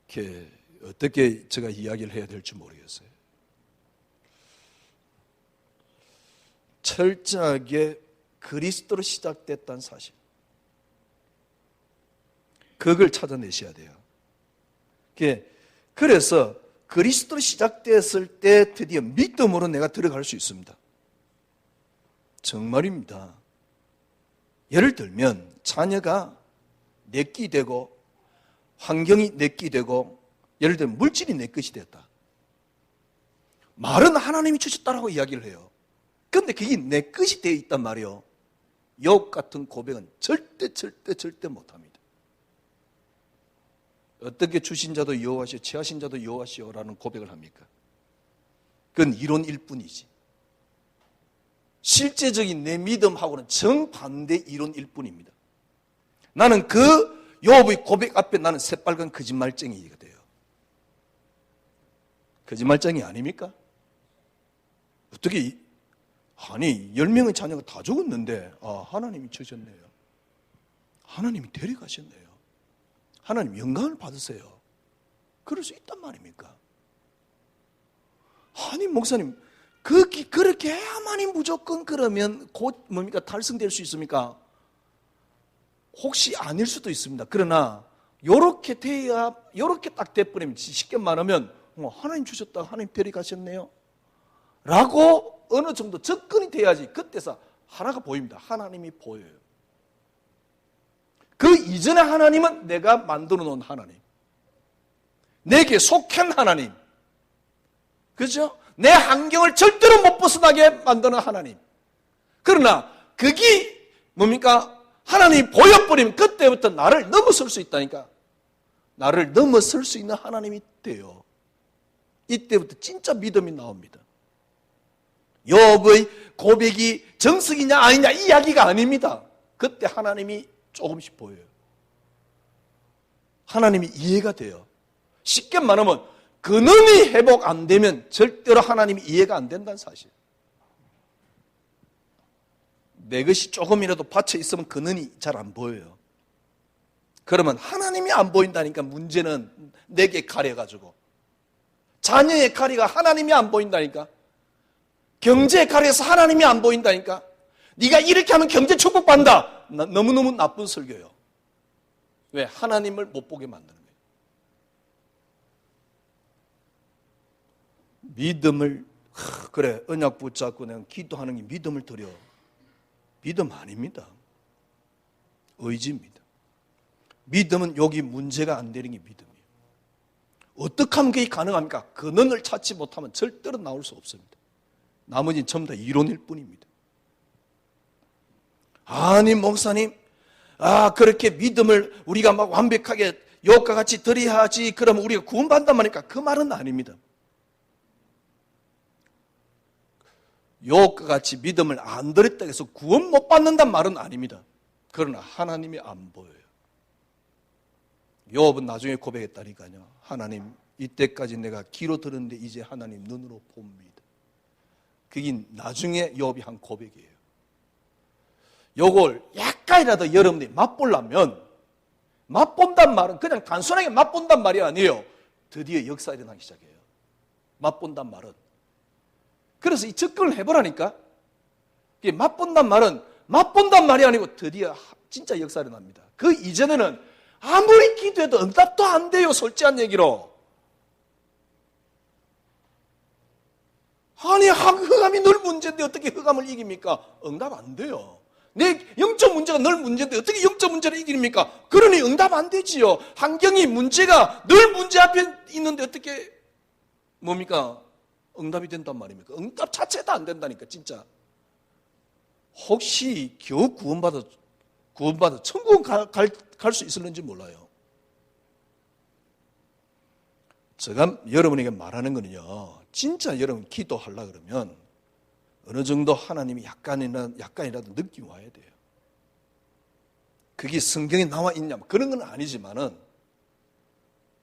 이렇게 어떻게 제가 이야기를 해야 될지 모르겠어요. 철저하게 그리스도로 시작됐다는 사실, 그걸 찾아내셔야 돼요. 그래서 그리스도로 시작됐을 때 드디어 믿음으로 내가 들어갈 수 있습니다. 정말입니다. 예를 들면 자녀가 내끼 되고 환경이 내끼 되고 예를 들면 물질이 내 것이 됐다. 말은 하나님이 주셨다라고 이야기를 해요. 그런데 그게 내 것이 되어 있단 말이에요. 욥 같은 고백은 절대 못합니다. 어떻게 주신 자도 여호와시오, 취하신 자도 여호와시오라는 고백을 합니까? 그건 이론일 뿐이지. 실제적인 내 믿음하고는 정반대 이론일 뿐입니다. 나는 그 욥의 고백 앞에 나는 새빨간 거짓말쟁이가 돼요. 거짓말쟁이 아닙니까? 어떻게 아니 10명의 자녀가 다 죽었는데 하나님이 주셨네요. 하나님이 데려가셨네요. 하나님 영광을 받으세요. 그럴 수 있단 말입니까? 아니 목사님 그렇게 해야만이 무조건 그러면 곧 뭡니까 달성될 수 있습니까? 혹시 아닐 수도 있습니다. 그러나 요렇게 돼야 요렇게 딱 돼버리면 쉽게 말하면 하나님 주셨다 하나님 데려가셨네요 라고 어느 정도 접근이 돼야지 그때서 하나가 보입니다. 하나님이 보여요. 그 이전의 하나님은 내가 만들어 놓은 하나님, 내게 속한 하나님, 그죠? 내 환경을 절대로 못 벗어나게 만드는 하나님. 그러나 그게 뭡니까? 하나님이 보여버리면 그때부터 나를 넘어설 수 있다니까. 나를 넘어설 수 있는 하나님이 돼요. 이때부터 진짜 믿음이 나옵니다. 욥의 고백이 정석이냐 아니냐 이 이야기가 아닙니다. 그때 하나님이 조금씩 보여요. 하나님이 이해가 돼요. 쉽게 말하면 근원이 회복 안 되면 절대로 하나님이 이해가 안 된다는 사실. 내 것이 조금이라도 받쳐 있으면 근원이 잘 안 보여요. 그러면 하나님이 안 보인다니까 문제는 내게 가려가지고, 자녀의 가리가 하나님이 안 보인다니까, 경제의 가리에서 하나님이 안 보인다니까, 네가 이렇게 하면 경제 축복받는다. 너무너무 나쁜 설교예요. 왜? 하나님을 못 보게 만드는 거예요. 믿음을 그래 언약 붙잡고 내가 기도하는 게 믿음을 드려. 믿음 아닙니다. 의지입니다. 믿음은 여기 문제가 안 되는 게 믿음이에요. 어떻게 하면 그게 가능합니까? 근원을 찾지 못하면 절대로 나올 수 없습니다. 나머지는 전부 다 이론일 뿐입니다. 아니 목사님, 그렇게 믿음을 우리가 막 완벽하게 욥과 같이 드려야지 그러면 우리가 구원받는단 말이니까 그 말은 아닙니다. 욥과 같이 믿음을 안 드렸다 해서 구원 못 받는단 말은 아닙니다. 그러나 하나님이 안 보여요. 욥은 나중에 고백했다니까요. 하나님 이때까지 내가 귀로 들었는데 이제 하나님 눈으로 봅니다. 그게 나중에 욥이 한 고백이에요. 요걸 약간이라도 여러분들이 맛보려면, 맛본단 말은 그냥 단순하게 맛본단 말이 아니에요. 드디어 역사가 일어나기 시작해요. 맛본단 말은. 그래서 이 접근을 해보라니까. 맛본단 말이 아니고 드디어 진짜 역사가 일어납니다. 그 이전에는 아무리 기도해도 응답도 안 돼요. 솔직한 얘기로. 아니, 흑암이 늘 문제인데 어떻게 흑암을 이깁니까? 응답 안 돼요. 내 영적 문제가 늘 문제인데 어떻게 영적 문제를 이깁니까? 그러니 응답 안 되지요. 환경이 문제가 늘 문제 앞에 있는데 어떻게 뭡니까? 응답이 된단 말입니까? 응답 자체도 안 된다니까, 진짜. 혹시 겨우 구원받아 천국 갈 수 있을는지 몰라요. 제가 여러분에게 말하는 거는요, 진짜 여러분 기도하려고 그러면 어느 정도 하나님이 약간이라도 느낌이 와야 돼요. 그게 성경에 나와 있냐, 그런 건 아니지만은,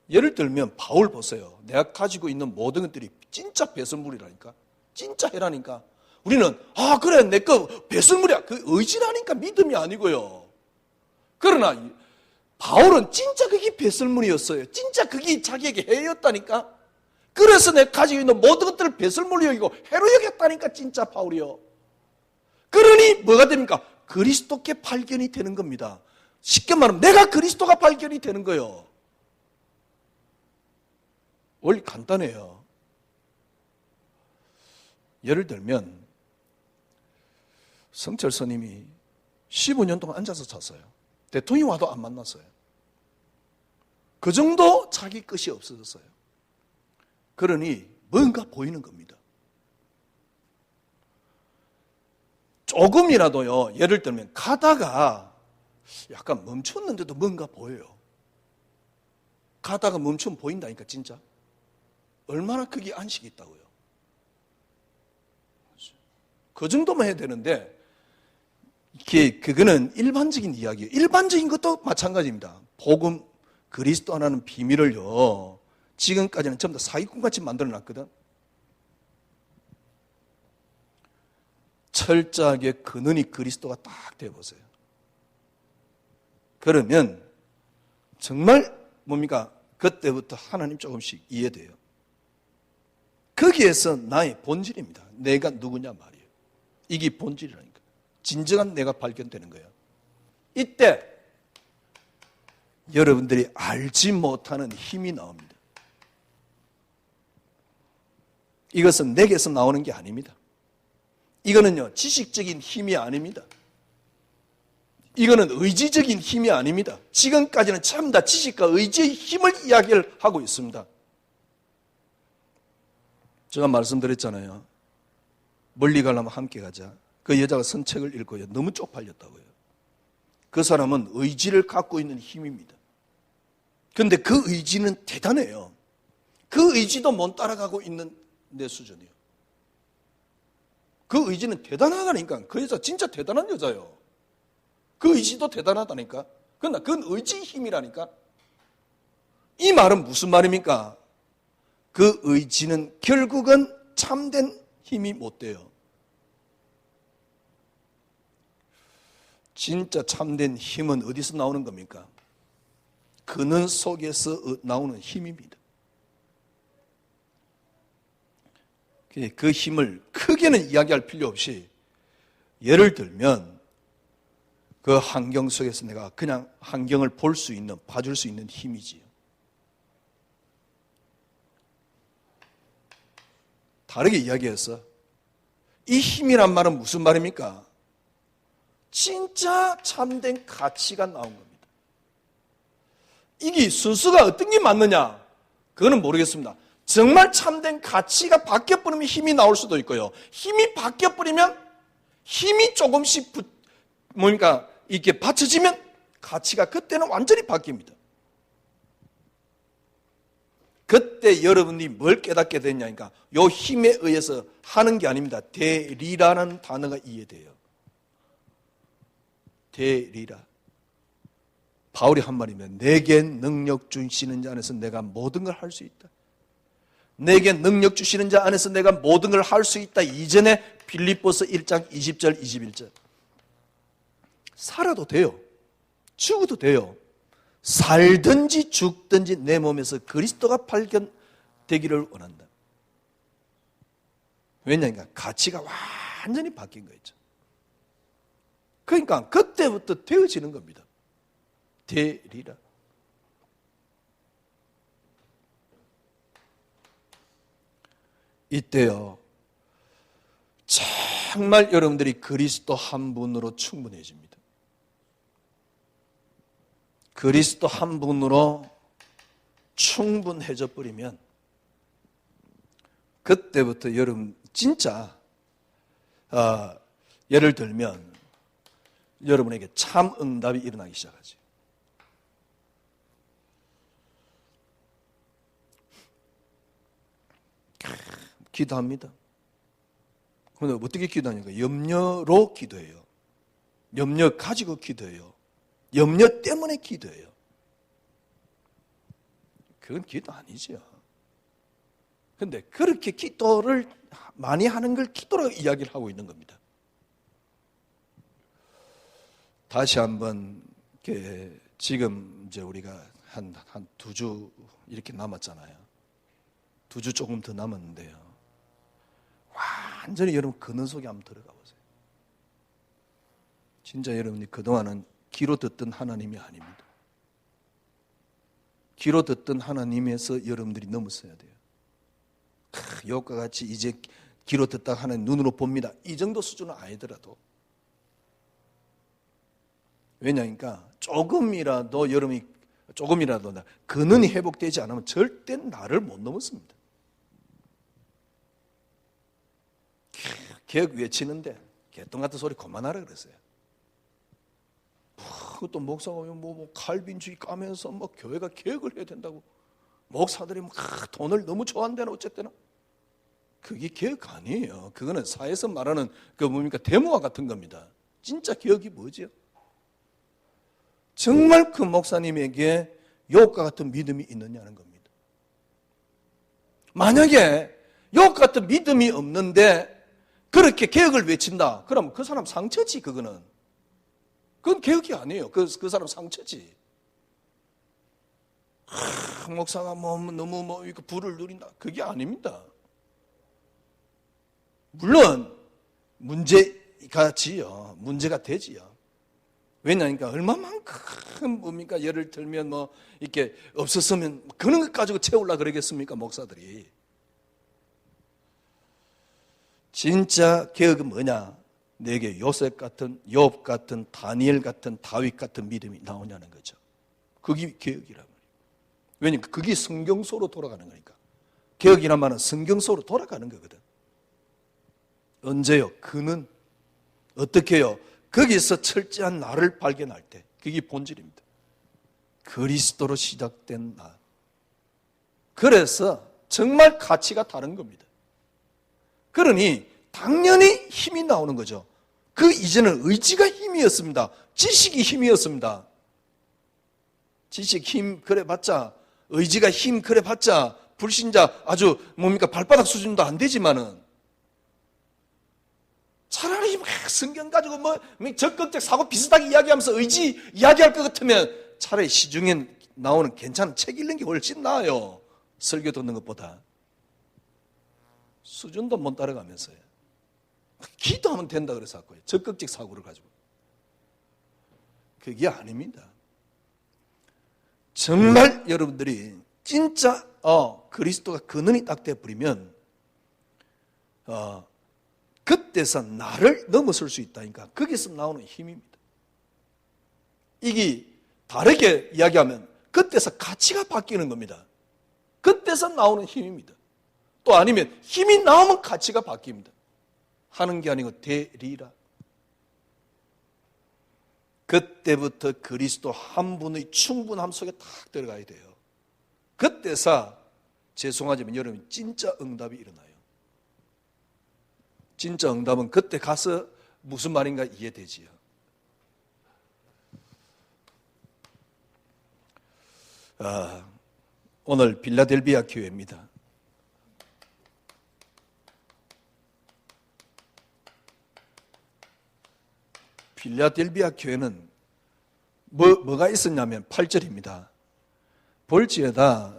예를 들면 바울 보세요. 내가 가지고 있는 모든 것들이 진짜 배설물이라니까, 진짜 해라니까. 우리는 그래, 내 거 배설물이야, 그 의지라니까, 믿음이 아니고요. 그러나 바울은 진짜 그게 배설물이었어요. 진짜 그게 자기에게 해였다니까. 그래서 내가 가지고 있는 모든 것들을 배설물로 여기고 해로 여겼다니까, 진짜 바울이요. 그러니 뭐가 됩니까? 그리스도께 발견이 되는 겁니다. 쉽게 말하면 내가 그리스도가 발견이 되는 거예요. 원리 간단해요. 예를 들면 성철 스님이 15년 동안 앉아서 잤어요. 대통령이 와도 안 만났어요. 그 정도 자기 것이 없어졌어요. 그러니 뭔가 보이는 겁니다. 조금이라도요, 예를 들면 가다가 약간 멈췄는데도 뭔가 보여요. 가다가 멈추면 보인다니까, 진짜. 얼마나 그게 안식이 있다고요. 그 정도만 해야 되는데, 그거는 일반적인 이야기예요. 일반적인 것도 마찬가지입니다. 복음, 그리스도 하나는 비밀을요, 지금까지는 전부 다 사기꾼같이 만들어놨거든. 철저하게 근원이 그리스도가 딱 되어보세요. 그러면 정말 뭡니까? 그때부터 하나님 조금씩 이해돼요. 거기에서 나의 본질입니다. 내가 누구냐 말이에요. 이게 본질이라니까. 진정한 내가 발견되는 거예요. 이때 여러분들이 알지 못하는 힘이 나옵니다. 이것은 내게서 나오는 게 아닙니다. 이거는요, 지식적인 힘이 아닙니다. 이거는 의지적인 힘이 아닙니다. 지금까지는 전부 다 지식과 의지의 힘을 이야기를 하고 있습니다. 제가 말씀드렸잖아요. 멀리 가려면 함께 가자. 그 여자가 선책을 읽고요, 너무 쪽팔렸다고요. 그 사람은 의지를 갖고 있는 힘입니다. 그런데 그 의지는 대단해요. 그 의지도 못 따라가고 있는 내 수준이에요. 그 의지는 대단하다니까. 그 여자 진짜 대단한 여자예요. 그 의지도 대단하다니까. 그러나 그건 의지의 힘이라니까. 이 말은 무슨 말입니까? 그 의지는 결국은 참된 힘이 못 돼요. 진짜 참된 힘은 어디서 나오는 겁니까? 근원 속에서 나오는 힘입니다. 그 힘을 크게는 이야기할 필요 없이, 예를 들면 그 환경 속에서 내가 그냥 환경을 볼 수 있는, 봐줄 수 있는 힘이지요. 다르게 이야기해서 이 힘이란 말은 무슨 말입니까? 진짜 참된 가치가 나온 겁니다. 이게 순수가 어떤 게 맞느냐? 그거는 모르겠습니다. 정말 참된 가치가 바뀌어버리면 힘이 나올 수도 있고요. 힘이 바뀌어버리면 힘이 조금씩 이렇게 받쳐지면 가치가 그때는 완전히 바뀝니다. 그때 여러분이 뭘 깨닫게 됐냐니까, 요 힘에 의해서 하는 게 아닙니다. 대리라는 단어가 이해돼요. 대리라. 바울이 한 말이면 내게 능력 주시는 자 안에서 내가 모든 걸 할 수 있다. 내게 능력 주시는 자 안에서 내가 모든 걸 할 수 있다 이전에 빌립보서 1장 20절 21절 살아도 돼요. 죽어도 돼요. 살든지 죽든지 내 몸에서 그리스도가 발견되기를 원한다. 왜냐하면 가치가 완전히 바뀐 거죠. 그러니까 그때부터 되어지는 겁니다. 되리라. 이때요, 정말 여러분들이 그리스도 한 분으로 충분해집니다. 그리스도 한 분으로 충분해져 버리면 그때부터 여러분 진짜 예를 들면 여러분에게 참 응답이 일어나기 시작하죠. 기도합니다. 그런데 어떻게 기도하니까 염려로 기도해요. 염려 가지고 기도해요. 염려 때문에 기도해요. 그건 기도 아니죠. 그런데 그렇게 기도를 많이 하는 걸 기도로 이야기를 하고 있는 겁니다. 다시 한번 지금 이제 우리가 한 2주 이렇게 남았잖아요. 2주 조금 더 남았는데요. 완전히 여러분 근원 속에 한번 들어가 보세요. 진짜 여러분이 그동안은 귀로 듣던 하나님이 아닙니다. 귀로 듣던 하나님에서 여러분들이 넘어서야 돼요. 욥과 같이 이제 귀로 듣다 하나님 눈으로 봅니다. 이 정도 수준은 아니더라도. 왜냐니까 조금이라도 여러분이 근원이 회복되지 않으면 절대 나를 못 넘었습니다. 개혁 외치는데 개똥 같은 소리 그만하라 그랬어요. 그것도 목사가 칼빈주의 까면서 교회가 개혁을 해야 된다고 목사들이 돈을 너무 좋아한다나 어쨌든 그게 개혁 아니에요. 그거는 사회에서 말하는 데모와 같은 겁니다. 진짜 개혁이 뭐죠? 정말 그 목사님에게 욥과 같은 믿음이 있느냐는 겁니다. 만약에 욥 같은 믿음이 없는데 그렇게 개혁을 외친다. 그럼 그 사람 상처지. 그건 개혁이 아니에요. 그 사람 상처지. 목사가 너무 부를 누린다. 그게 아닙니다. 물론 문제가 되지요. 왜냐니까 얼마만큼 예를 들면 이렇게 없었으면 그런 것 가지고 채우려고 그러겠습니까, 목사들이. 진짜 개혁은 뭐냐? 내게 요셉 같은, 욥 같은, 다니엘 같은, 다윗 같은 믿음이 나오냐는 거죠. 그게 개혁이란 말이에요. 왜냐면 그게 성경서로 돌아가는 거니까. 개혁이란 말은 성경서로 돌아가는 거거든. 언제요? 그는 어떻게 해요? 거기서 철저한 나를 발견할 때 그게 본질입니다. 그리스도로 시작된 나. 그래서 정말 가치가 다른 겁니다. 그러니 당연히 힘이 나오는 거죠. 그 이전은 의지가 힘이었습니다. 지식이 힘이었습니다. 지식 힘 그래봤자, 의지가 힘 그래봤자 불신자 아주 발바닥 수준도 안 되지만은 차라리 성경 가지고 적극적 사고 비슷하게 이야기하면서 의지 이야기할 것 같으면 차라리 시중에 나오는 괜찮은 책 읽는 게 훨씬 나아요. 설교 듣는 것보다. 수준도 못 따라가면서요. 기도하면 된다 그래서 할거예요. 적극적 사고를 가지고. 그게 아닙니다. 정말 여러분들이 진짜 그리스도가 근원이 딱 돼버리면 그때서 나를 넘어설 수 있다니까. 거기서 나오는 힘입니다. 이게 다르게 이야기하면 그때서 가치가 바뀌는 겁니다. 그때서 나오는 힘입니다. 또 아니면 힘이 나오면 가치가 바뀝니다. 하는 게 아니고 되리라. 그때부터 그리스도 한 분의 충분함 속에 탁 들어가야 돼요. 그때서 죄송하지만 여러분 진짜 응답이 일어나요. 진짜 응답은 그때 가서 무슨 말인가 이해되지요. 오늘 빌라델비아 교회입니다. 필라델비아 교회는 뭐가 있었냐면 8절입니다. 볼지어다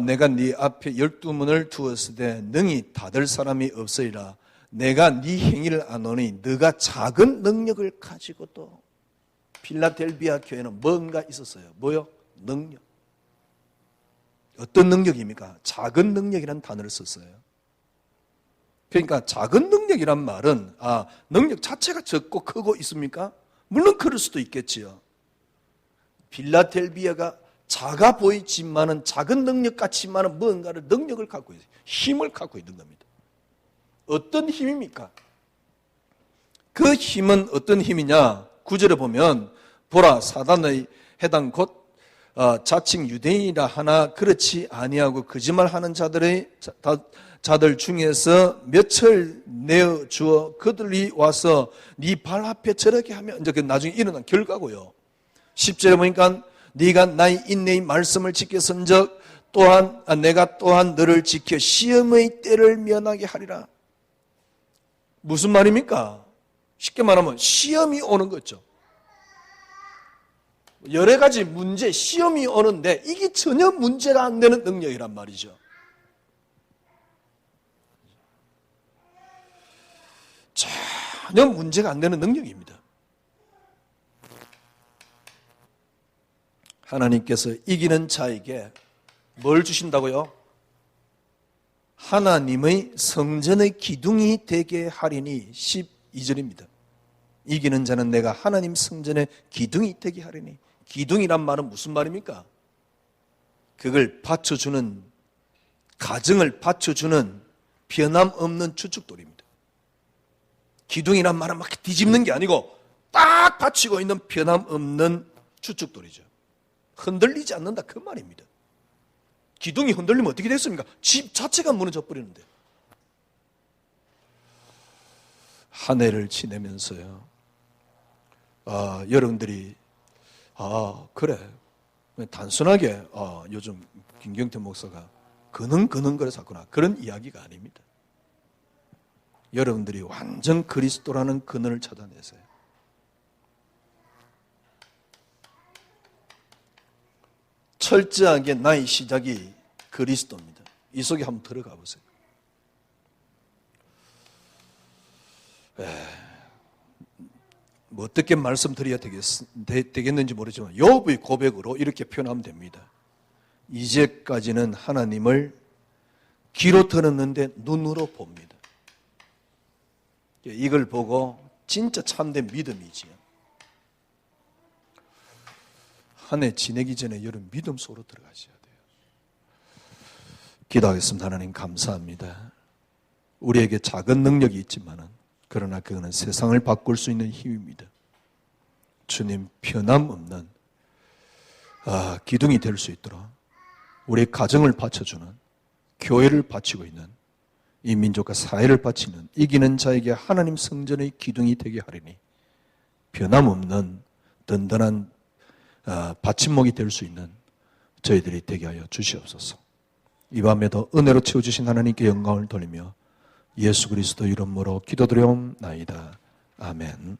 내가 네 앞에 12문을 두었을 때 능히 닫을 사람이 없으리라. 내가 네 행위를 아노니 네가 작은 능력을 가지고도. 필라델비아 교회는 뭔가 있었어요. 뭐요? 능력. 어떤 능력입니까? 작은 능력이라는 단어를 썼어요. 그러니까 작은 능력이란 말은 능력 자체가 적고 크고 있습니까? 물론 그럴 수도 있겠지요. 필라델비아가 작아 보이지만은 작은 능력 같지만은 뭔가를 능력을 갖고 있어요. 힘을 갖고 있는 겁니다. 어떤 힘입니까? 그 힘은 어떤 힘이냐? 9절에 보면 보라 사단의 해당 곧 자칭 유대인이라 하나 그렇지 아니하고 거짓말하는 자들 중에서 몇을 내어 주어 그들이 와서 네 발 앞에 저렇게 하면 이제 나중에 일어난 결과고요. 10절에 보니까 네가 나의 인내의 말씀을 지켰은즉 또한 내가 또한 너를 지켜 시험의 때를 면하게 하리라. 무슨 말입니까? 쉽게 말하면 시험이 오는 거죠. 여러 가지 문제, 시험이 오는데 이게 전혀 문제가 안 되는 능력이란 말이죠. 전혀 문제가 안 되는 능력입니다. 하나님께서 이기는 자에게 뭘 주신다고요? 하나님의 성전의 기둥이 되게 하리니 12절입니다. 이기는 자는 내가 하나님 성전의 기둥이 되게 하리니. 기둥이란 말은 무슨 말입니까? 그걸 받쳐주는, 가정을 받쳐주는 변함없는 주축돌입니다. 기둥이란 말은 막 뒤집는 게 아니고 딱 받치고 있는 변함없는 주축돌이죠. 흔들리지 않는다 그 말입니다. 기둥이 흔들리면 어떻게 됐습니까? 집 자체가 무너져 버리는데. 한 해를 지내면서요. 여러분들이 그래. 단순하게 요즘 김경태 목사가 그는거려서 했구나. 그런 이야기가 아닙니다. 여러분들이 완전 그리스도라는 근원을 찾아내세요. 철저하게 나의 시작이 그리스도입니다. 이 속에 한번 들어가 보세요. 뭐 어떻게 말씀드려야 되겠는지 모르지만 욥의 고백으로 이렇게 표현하면 됩니다. 이제까지는 하나님을 귀로 들었는데 눈으로 봅니다. 이걸 보고 진짜 참된 믿음이지요. 한 해 지내기 전에 여러분 믿음 속으로 들어가셔야 돼요. 기도하겠습니다. 하나님 감사합니다. 우리에게 작은 능력이 있지만은 그러나 그거는 세상을 바꿀 수 있는 힘입니다. 주님 변함없는 기둥이 될 수 있도록 우리의 가정을 받쳐주는, 교회를 바치고 있는, 이 민족과 사회를 바치는 이기는 자에게 하나님 성전의 기둥이 되게 하리니 변함없는 든든한 받침목이 될 수 있는 저희들이 되게 하여 주시옵소서. 이 밤에도 은혜로 채워주신 하나님께 영광을 돌리며 예수 그리스도 이름으로 기도드려옵나이다. 아멘.